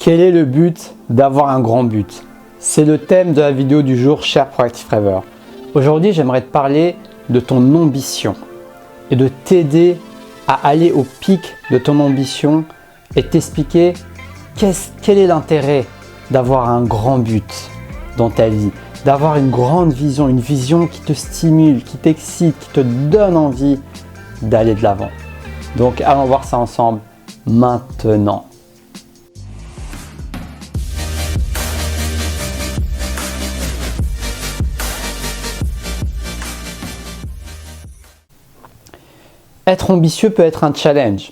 Quel est le but d'avoir un grand but? C'est le thème de la vidéo du jour, cher Proactive Rêver. Aujourd'hui, j'aimerais te parler de ton ambition et de t'aider à aller au pic de ton ambition et t'expliquer quel est l'intérêt d'avoir un grand but dans ta vie, d'avoir une grande vision, une vision qui te stimule, qui t'excite, qui te donne envie d'aller de l'avant. Donc, allons voir ça ensemble maintenant. Être ambitieux peut être un challenge.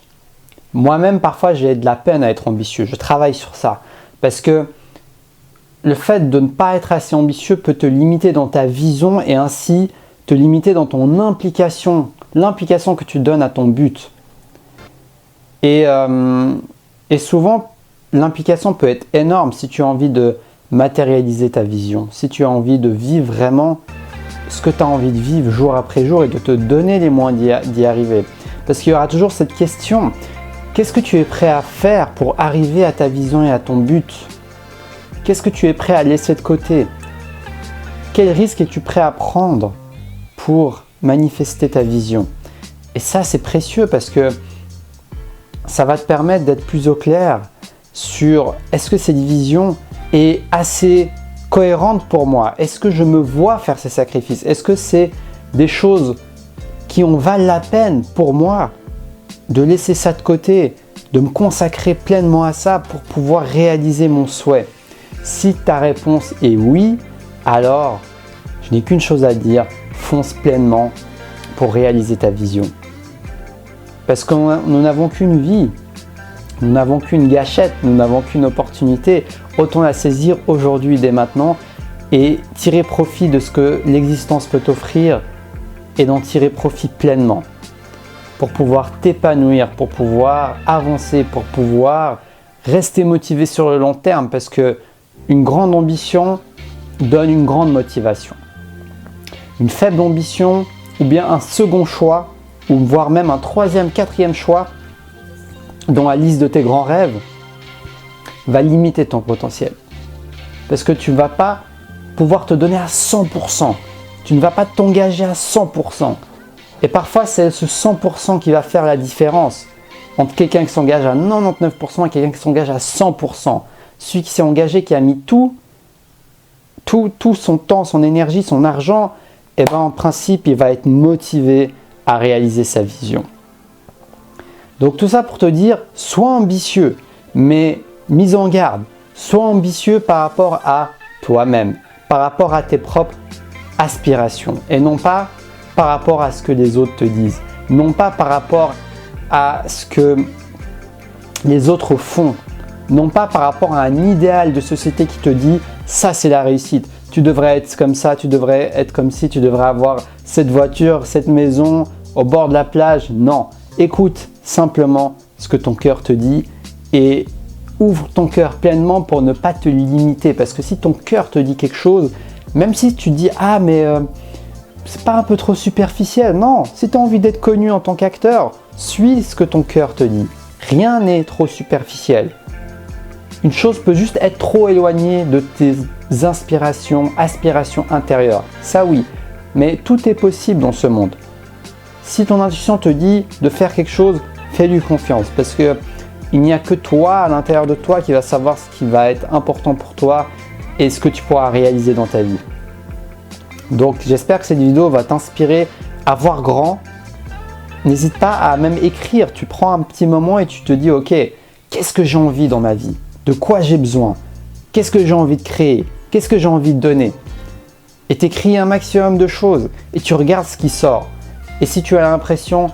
Moi-même, parfois, j'ai de la peine à être ambitieux. Je travaille sur ça. Parce que le fait de ne pas être assez ambitieux peut te limiter dans ta vision et ainsi te limiter dans ton implication, l'implication que tu donnes à ton but. Et souvent, l'implication peut être énorme si tu as envie de matérialiser ta vision, si tu as envie de vivre vraiment ce que tu as envie de vivre jour après jour et de te donner les moyens d'y arriver. Parce qu'il y aura toujours cette question, qu'est-ce que tu es prêt à faire pour arriver à ta vision et à ton but? Qu'est-ce que tu es prêt à laisser de côté? Quel risque es-tu prêt à prendre pour manifester ta vision? Et ça, c'est précieux parce que ça va te permettre d'être plus au clair sur est-ce que cette vision est assez cohérente pour moi? Est-ce que je me vois faire ces sacrifices? Est-ce que c'est des choses qui en valent la peine pour moi de laisser ça de côté, de me consacrer pleinement à ça pour pouvoir réaliser mon souhait? Si ta réponse est oui, alors je n'ai qu'une chose à dire, fonce pleinement pour réaliser ta vision. Parce que nous n'avons qu'une vie, nous n'avons qu'une gâchette, nous n'avons qu'une opportunité. Autant la saisir aujourd'hui, dès maintenant, et tirer profit de ce que l'existence peut t'offrir et d'en tirer profit pleinement pour pouvoir t'épanouir, pour pouvoir avancer, pour pouvoir rester motivé sur le long terme parce que une grande ambition donne une grande motivation. Une faible ambition ou bien un second choix ou voire même un troisième, quatrième choix dans la liste de tes grands rêves va limiter ton potentiel. Parce que tu ne vas pas pouvoir te donner à 100%. Tu ne vas pas t'engager à 100%. Et parfois, c'est ce 100% qui va faire la différence entre quelqu'un qui s'engage à 99% et quelqu'un qui s'engage à 100%. Celui qui s'est engagé, qui a mis tout son temps, son énergie, son argent, et ben en principe, il va être motivé à réaliser sa vision. Donc tout ça pour te dire, sois ambitieux, mais mise en garde. Sois ambitieux par rapport à toi-même, par rapport à tes propres aspirations et non pas par rapport à ce que les autres te disent, non pas par rapport à ce que les autres font, non pas par rapport à un idéal de société qui te dit ça c'est la réussite, tu devrais être comme ça, tu devrais être comme ci, tu devrais avoir cette voiture, cette maison au bord de la plage. Non, écoute simplement ce que ton cœur te dit et ouvre ton cœur pleinement pour ne pas te limiter. Parce que si ton cœur te dit quelque chose, même si tu dis « Ah, mais c'est pas un peu trop superficiel ?» Non, si tu as envie d'être connu en tant qu'acteur, suis ce que ton cœur te dit. Rien n'est trop superficiel. Une chose peut juste être trop éloignée de tes aspirations intérieures. Ça oui, mais tout est possible dans ce monde. Si ton intuition te dit de faire quelque chose, fais-lui confiance parce que il n'y a que toi, à l'intérieur de toi, qui va savoir ce qui va être important pour toi et ce que tu pourras réaliser dans ta vie. Donc, j'espère que cette vidéo va t'inspirer à voir grand. N'hésite pas à même écrire. Tu prends un petit moment et tu te dis « Ok, qu'est-ce que j'ai envie dans ma vie? De quoi j'ai besoin? Qu'est-ce que j'ai envie de créer? Qu'est-ce que j'ai envie de donner ?» Et t'écris un maximum de choses et tu regardes ce qui sort. Et si tu as l'impression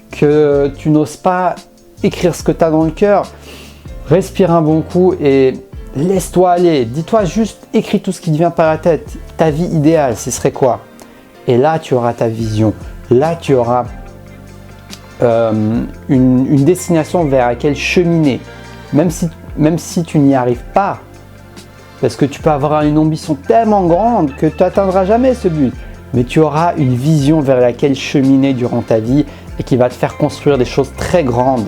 que tu n'oses pas écrire ce que tu as dans le cœur, respire un bon coup et laisse-toi aller. Dis-toi juste, écris tout ce qui te vient par la tête. Ta vie idéale, ce serait quoi? Et là, tu auras ta vision. Là, tu auras une destination vers laquelle cheminer. Même si tu n'y arrives pas, parce que tu peux avoir une ambition tellement grande que tu n'atteindras jamais ce but. Mais tu auras une vision vers laquelle cheminer durant ta vie et qui va te faire construire des choses très grandes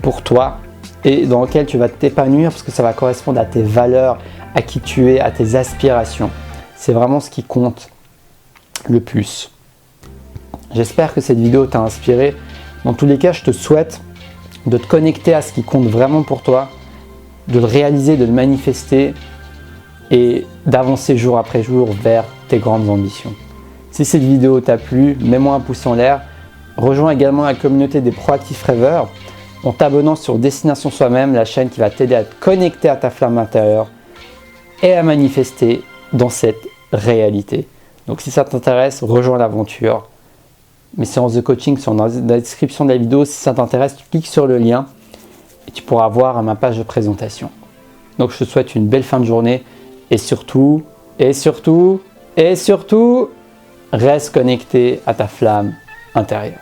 pour toi et dans lequel tu vas t'épanouir parce que ça va correspondre à tes valeurs, à qui tu es, à tes aspirations. C'est vraiment ce qui compte le plus. J'espère que cette vidéo t'a inspiré. Dans tous les cas, je te souhaite de te connecter à ce qui compte vraiment pour toi, de le réaliser, de le manifester et d'avancer jour après jour vers tes grandes ambitions. Si cette vidéo t'a plu, mets-moi un pouce en l'air. Rejoins également la communauté des proactifs rêveurs en t'abonnant sur Destination Soi-même, la chaîne qui va t'aider à te connecter à ta flamme intérieure et à manifester dans cette réalité. Donc si ça t'intéresse, rejoins l'aventure. Mes séances de coaching sont dans la description de la vidéo. Si ça t'intéresse, tu cliques sur le lien et tu pourras voir ma page de présentation. Donc je te souhaite une belle fin de journée et surtout, reste connecté à ta flamme intérieure.